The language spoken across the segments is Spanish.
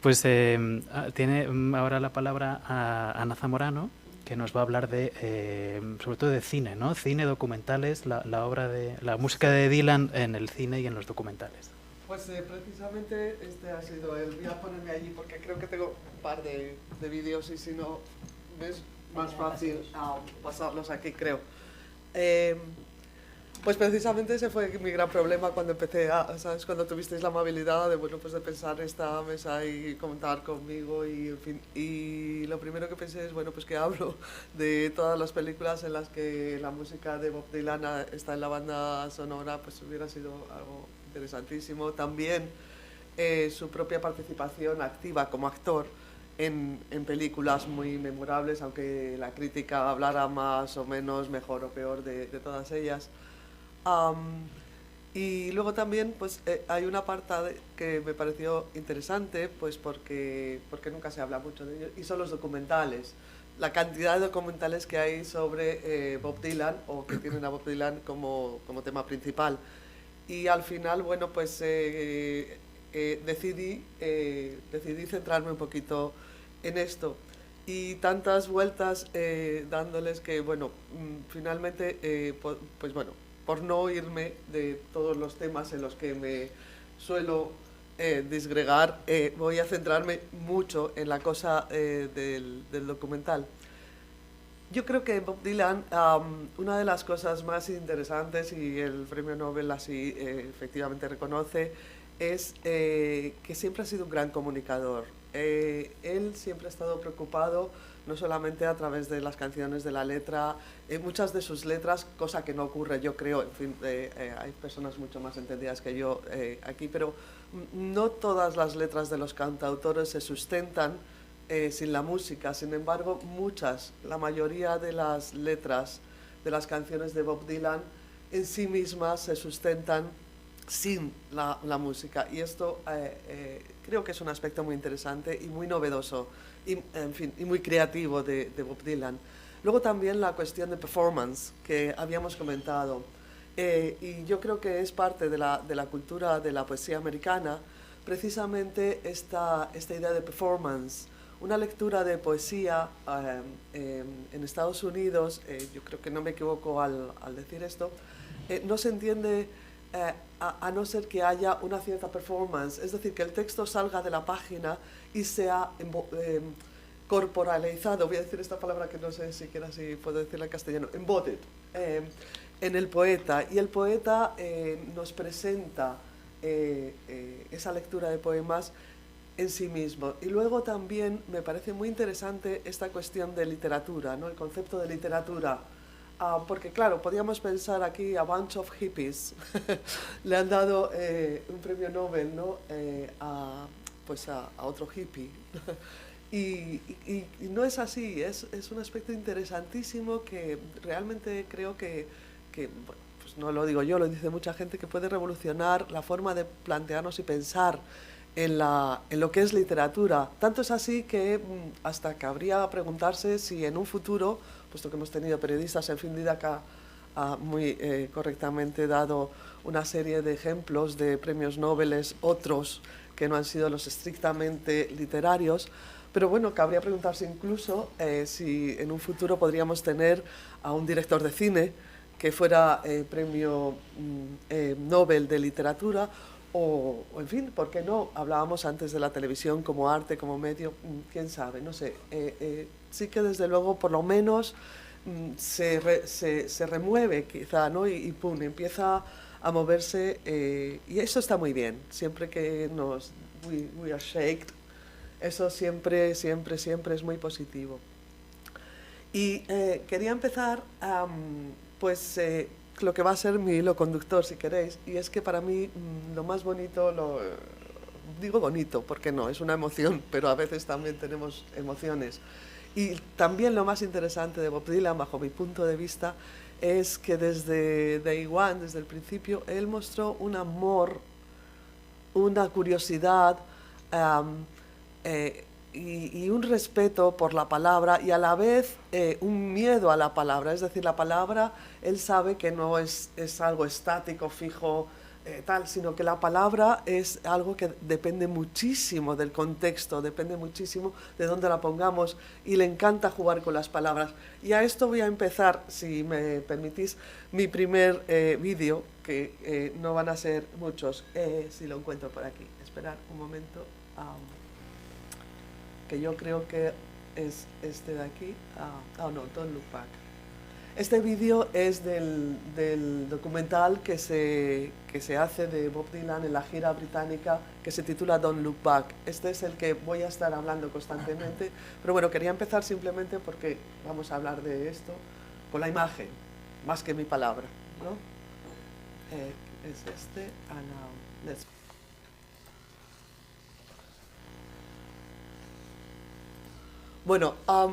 Pues tiene ahora la palabra a Ana Zamorano, que nos va a hablar de, sobre todo de cine, ¿no? Cine, documentales, la obra de la música Sí. de Dylan en el cine y en los documentales. Pues precisamente este ha sido el... Voy a ponerme allí porque creo que tengo un par de vídeos y si no, es más fácil pasarlos aquí, creo. Eh, pues precisamente ese fue mi gran problema cuando empecé a, ¿sabes? Cuando tuvisteis la amabilidad de, bueno, pues de pensar esta mesa y comentar conmigo y, en fin, y lo primero que pensé es, bueno, pues que hablo de todas las películas en las que la música de Bob Dylan está en la banda sonora, pues hubiera sido algo interesantísimo. También su propia participación activa como actor en películas muy memorables, aunque la crítica hablara más o menos, mejor o peor de todas ellas. Am, y luego también pues hay una parte que me pareció interesante, pues porque nunca se habla mucho de ello, y son los documentales. La cantidad de documentales que hay sobre Bob Dylan o que tienen a Bob Dylan como tema principal. Y al final, bueno, pues decidí centrarme un poquito en esto. Y tantas vueltas dándoles que, bueno, finalmente, pues bueno, por no irme de todos los temas en los que me suelo disgregar, voy a centrarme mucho en la cosa del documental. Yo creo que Bob Dylan, una de las cosas más interesantes, y el premio Nobel así efectivamente reconoce, es que siempre ha sido un gran comunicador. Él siempre ha estado preocupado, no solamente a través de las canciones, de la letra, muchas de sus letras, cosa que no ocurre, yo creo, en fin, hay personas mucho más entendidas que yo aquí, pero no todas las letras de los cantautores se sustentan sin la música. Sin embargo, la mayoría de las letras de las canciones de Bob Dylan en sí mismas se sustentan sin la música. Y esto creo que es un aspecto muy interesante y muy novedoso y, en fin, y muy creativo de Bob Dylan. Luego también la cuestión de performance que habíamos comentado. Y yo creo que es parte de la cultura de la poesía americana, precisamente esta idea de performance. Una lectura de poesía en Estados Unidos, yo creo que no me equivoco al decir esto, no se entiende a no ser que haya una cierta performance, es decir, que el texto salga de la página y sea corporalizado, voy a decir esta palabra que no sé siquiera si puedo decirla en castellano, embodied, en el poeta. Y el poeta nos presenta esa lectura de poemas en sí mismo. Y luego también me parece muy interesante esta cuestión de literatura, ¿no? El concepto de literatura. Porque claro, podríamos pensar aquí a bunch of hippies, le han dado un premio Nobel, ¿no? Pues a otro hippie. Y no es así, es un aspecto interesantísimo que realmente creo que bueno, pues no lo digo yo, lo dice mucha gente, que puede revolucionar la forma de plantearnos y pensar en lo que es literatura. Tanto es así que hasta cabría preguntarse si en un futuro, puesto que hemos tenido periodistas, en fin, Didaca ha muy correctamente dado una serie de ejemplos de premios Nobel, otros que no han sido los estrictamente literarios, pero bueno, cabría preguntarse incluso si en un futuro podríamos tener a un director de cine que fuera premio Nobel de literatura, en fin, ¿por qué no? Hablábamos antes de la televisión como arte, como medio, quién sabe, no sé. Sí que desde luego, por lo menos, se remueve quizá, ¿no? Y pum, empieza a moverse, y eso está muy bien, siempre que we are shaked, eso siempre, siempre, siempre es muy positivo. Y quería empezar, pues, lo que va a ser mi hilo conductor, si queréis, y es que para mí lo más bonito, digo bonito, porque no, es una emoción, pero a veces también tenemos emociones. Y también lo más interesante de Bob Dylan, bajo mi punto de vista, es que desde Day One, desde el principio, él mostró un amor, una curiosidad, um, y un respeto por la palabra y a la vez un miedo a la palabra. Es decir, la palabra, él sabe que no es algo estático, fijo, tal, sino que la palabra es algo que depende muchísimo del contexto, depende muchísimo de dónde la pongamos, y le encanta jugar con las palabras. Y a esto voy a empezar, si me permitís, mi primer vídeo, que no van a ser muchos, si lo encuentro por aquí. Esperar un momento, que yo creo que es este de aquí. No, Don't Look Back. Este vídeo es del documental que se hace de Bob Dylan en la gira británica, que se titula Don't Look Back. Este es el que voy a estar hablando constantemente, pero bueno, quería empezar simplemente porque vamos a hablar de esto con la imagen, más que mi palabra, ¿no? Es este, let's... Bueno, a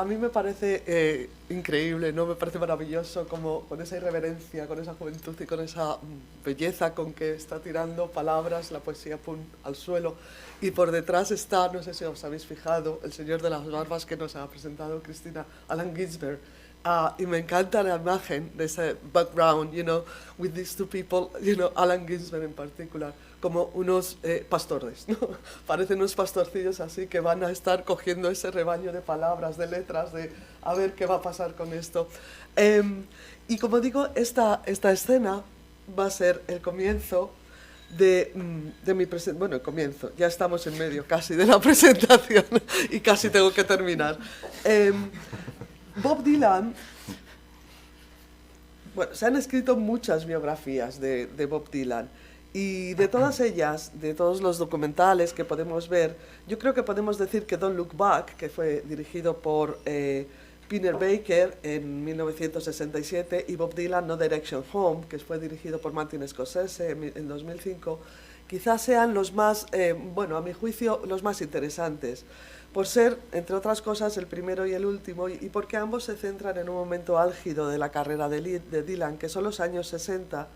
mí me parece increíble, ¿no? Me parece maravilloso como con esa irreverencia, con esa juventud y con esa belleza con que está tirando palabras, la poesía, pum, al suelo. Y por detrás está, no sé si os habéis fijado, el señor de las barbas que nos ha presentado Cristina, Allen Ginsberg. Y me encanta la imagen de ese background, you know, with these two people, you know, Allen Ginsberg en particular, como unos pastores, ¿no? Parecen unos pastorcillos así que van a estar cogiendo ese rebaño de palabras, de letras, de a ver qué va a pasar con esto. Y como digo, esta escena va a ser el comienzo de mi presentación. Bueno, el comienzo, ya estamos en medio casi de la presentación y casi tengo que terminar. Bob Dylan, bueno, se han escrito muchas biografías de Bob Dylan, y de todas ellas, de todos los documentales que podemos ver, yo creo que podemos decir que Don't Look Back, que fue dirigido por Peter Baker en 1967, y Bob Dylan No Direction Home, que fue dirigido por Martin Scorsese en 2005, quizás sean los más, bueno, a mi juicio, los más interesantes, por ser, entre otras cosas, el primero y el último, y porque ambos se centran en un momento álgido de la carrera de Dylan, que son los años 60,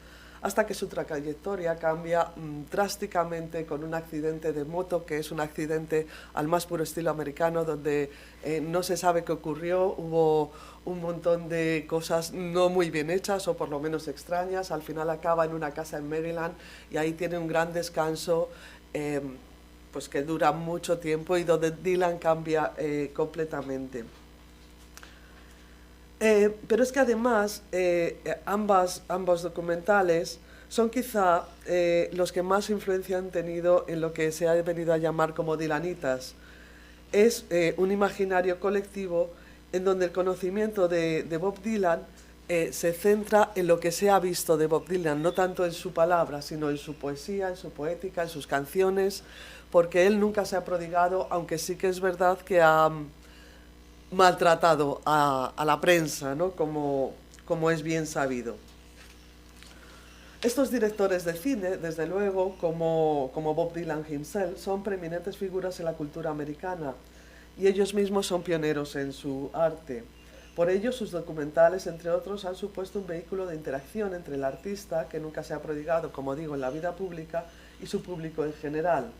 hasta que su trayectoria cambia drásticamente con un accidente de moto, que es un accidente al más puro estilo americano, donde no se sabe qué ocurrió, hubo un montón de cosas no muy bien hechas, o por lo menos extrañas. Al final acaba en una casa en Maryland, y ahí tiene un gran descanso, pues que dura mucho tiempo, y donde Dylan cambia completamente. Pero es que además ambos documentales son quizá los que más influencia han tenido en lo que se ha venido a llamar como Dylanitas. Es un imaginario colectivo en donde el conocimiento de Bob Dylan se centra en lo que se ha visto de Bob Dylan, no tanto en su palabra, sino en su poesía, en su poética, en sus canciones, porque él nunca se ha prodigado, aunque sí que es verdad que ha maltratado a la prensa, ¿no? como es bien sabido. Estos directores de cine, desde luego, como Bob Dylan himself, son preeminentes figuras en la cultura americana, y ellos mismos son pioneros en su arte. Por ello, sus documentales, entre otros, han supuesto un vehículo de interacción entre el artista, que nunca se ha prodigado, como digo, en la vida pública, y su público en general.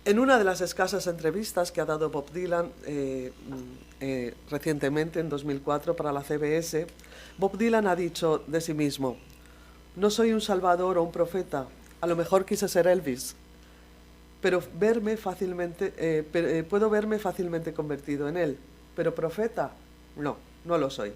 En una de las escasas entrevistas que ha dado Bob Dylan recientemente, en 2004, para la CBS, Bob Dylan ha dicho de sí mismo: «No soy un salvador o un profeta, a lo mejor quise ser Elvis, pero puedo verme fácilmente convertido en él, pero profeta, no lo soy».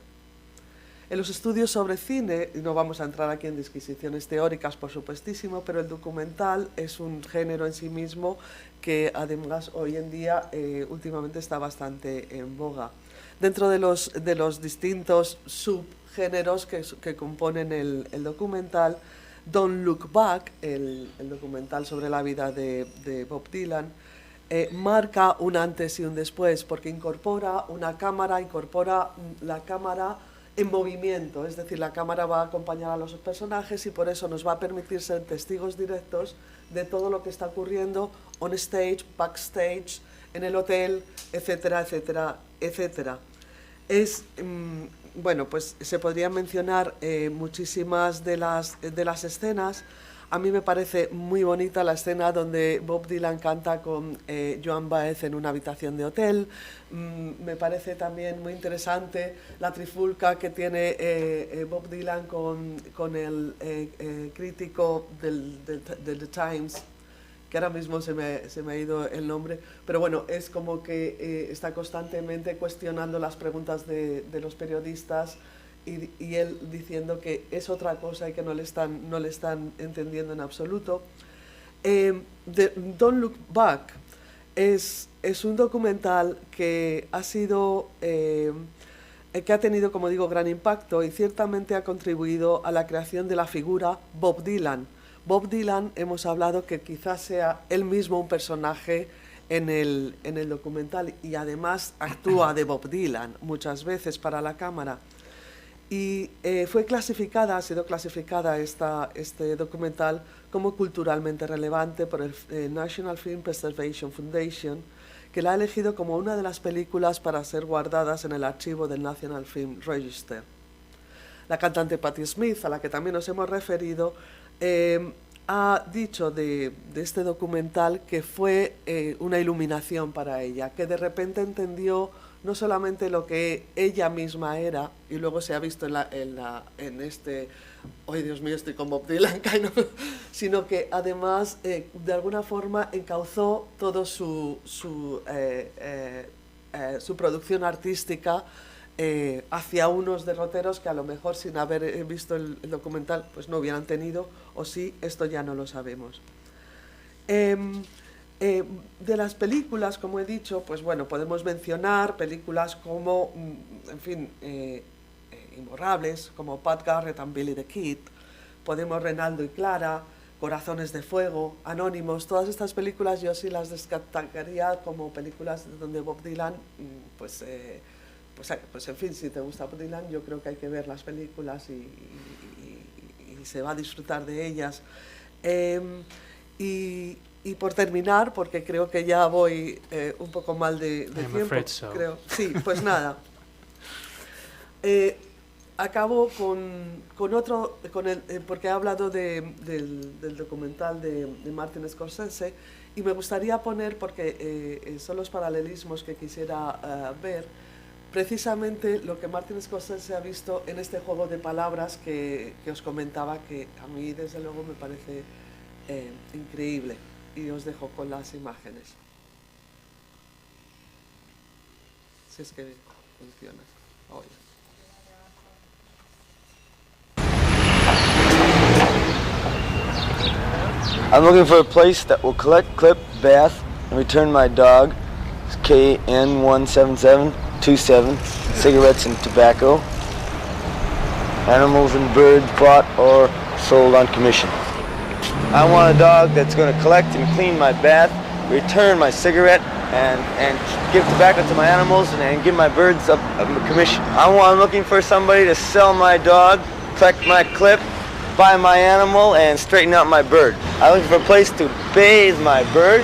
En los estudios sobre cine, y no vamos a entrar aquí en disquisiciones teóricas, por supuestísimo, pero el documental es un género en sí mismo que además hoy en día últimamente está bastante en boga. Dentro de los distintos subgéneros que componen el documental, Don't Look Back, el documental sobre la vida de Bob Dylan, marca un antes y un después, porque incorpora la cámara en movimiento, es decir, la cámara va a acompañar a los personajes, y por eso nos va a permitir ser testigos directos de todo lo que está ocurriendo on stage, backstage, en el hotel, etcétera, etcétera, etcétera. Bueno, pues se podrían mencionar muchísimas de las escenas. A mí me parece muy bonita la escena donde Bob Dylan canta con Joan Baez en una habitación de hotel. Me parece también muy interesante la trifulca que tiene Bob Dylan con el crítico del The Times, que ahora mismo se me ha ido el nombre, pero bueno, es como que está constantemente cuestionando las preguntas de los periodistas y él diciendo que es otra cosa y que no le están entendiendo en absoluto. Don't Look Back es un documental que ha sido... que ha tenido, como digo, gran impacto y ciertamente ha contribuido a la creación de la figura Bob Dylan. Bob Dylan, hemos hablado que quizás sea él mismo un personaje en el documental y además actúa de Bob Dylan muchas veces para la cámara. Y ha sido clasificada este documental como culturalmente relevante por el National Film Preservation Foundation, que la ha elegido como una de las películas para ser guardadas en el archivo del National Film Register. La cantante Patti Smith, a la que también nos hemos referido, ha dicho de este documental que fue una iluminación para ella, que de repente entendió no solamente lo que ella misma era, y luego se ha visto en este, ¡ay, Dios mío, estoy con Bob Dylan! Sino que además, de alguna forma, encauzó todo su producción artística hacia unos derroteros que a lo mejor sin haber visto el documental pues no hubieran tenido, o sí, esto ya no lo sabemos. De las películas, como he dicho, pues bueno, podemos mencionar películas como, en fin, imborrables, como Pat Garrett and Billy the Kid, podemos Renaldo y Clara, Corazones de Fuego, Anónimos. Todas estas películas yo sí las destacaría como películas donde Bob Dylan, pues en fin, si te gusta Bob Dylan, yo creo que hay que ver las películas y se va a disfrutar de ellas. Y por terminar, porque creo que ya voy un poco mal de tiempo, creo. Sí, pues nada. Acabo con otro, porque he hablado del documental de Martin Scorsese, y me gustaría poner, porque son los paralelismos que quisiera ver, precisamente lo que Martin Scorsese ha visto en este juego de palabras que os comentaba, que a mí desde luego me parece increíble. Y os dejo con las imágenes. Si es que funciona. Oh, yeah. I'm looking for a place that will collect, clip, bath, and return my dog, KN17727, cigarettes and tobacco, animals and birds bought or sold on commission. I want a dog that's going to collect and clean my bath, return my cigarette, and give tobacco to my animals and give my birds a commission. I'm looking for somebody to sell my dog, collect my clip, buy my animal, and straighten out my bird. I'm looking for a place to bathe my bird,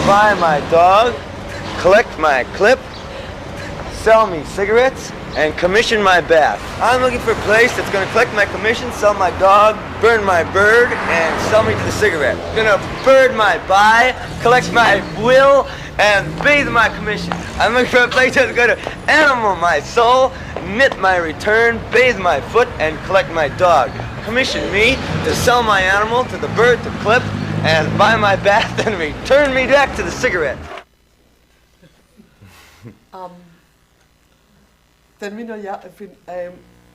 buy my dog, collect my clip, sell me cigarettes, and commission my bath. I'm looking for a place that's going to collect my commission, sell my dog, burn my bird, and sell me to the cigarette. Gonna bird my buy, collect my will, and bathe my commission. I'm looking for a place that's going to animal my soul, knit my return, bathe my foot, and collect my dog. Commission me to sell my animal to the bird to clip, and buy my bath, and return me back to the cigarette. Termino ya, en fin,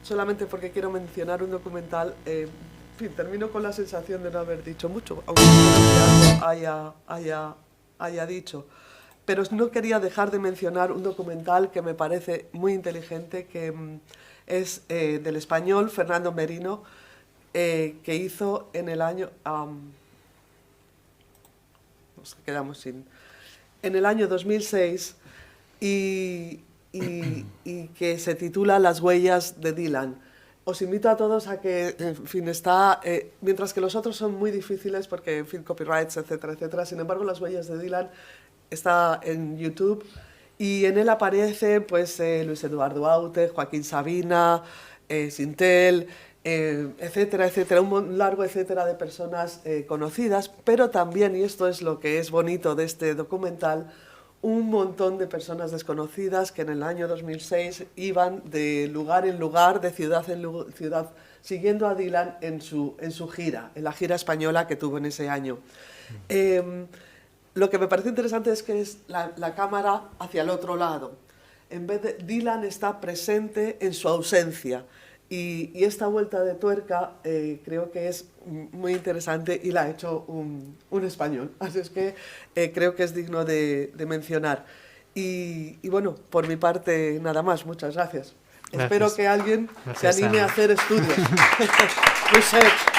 solamente porque quiero mencionar un documental. En fin, termino con la sensación de no haber dicho mucho, aunque haya dicho. Pero no quería dejar de mencionar un documental que me parece muy inteligente, que es del español Fernando Merino, que hizo en el año... nos quedamos sin... En el año 2006 y que se titula Las huellas de Dylan. Os invito a todos a que, en fin, mientras que los otros son muy difíciles porque, en fin, copyrights, etcétera, etcétera, sin embargo, Las huellas de Dylan está en YouTube y en él aparece, pues, Luis Eduardo Aute, Joaquín Sabina, Sintel, etcétera, etcétera, un largo etcétera de personas conocidas, pero también, y esto es lo que es bonito de este documental, un montón de personas desconocidas que en el año 2006 iban de lugar en lugar, de ciudad en ciudad, siguiendo a Dylan en su gira, en la gira española que tuvo en ese año. Lo que me parece interesante es que es la cámara hacia el otro lado. En vez de Dylan está presente en su ausencia. Y esta vuelta de tuerca creo que es muy interesante y la ha hecho un español. Así es que creo que es digno de mencionar. Y bueno, por mi parte nada más. Muchas gracias. Espero que alguien se anime a hacer estudios. Research.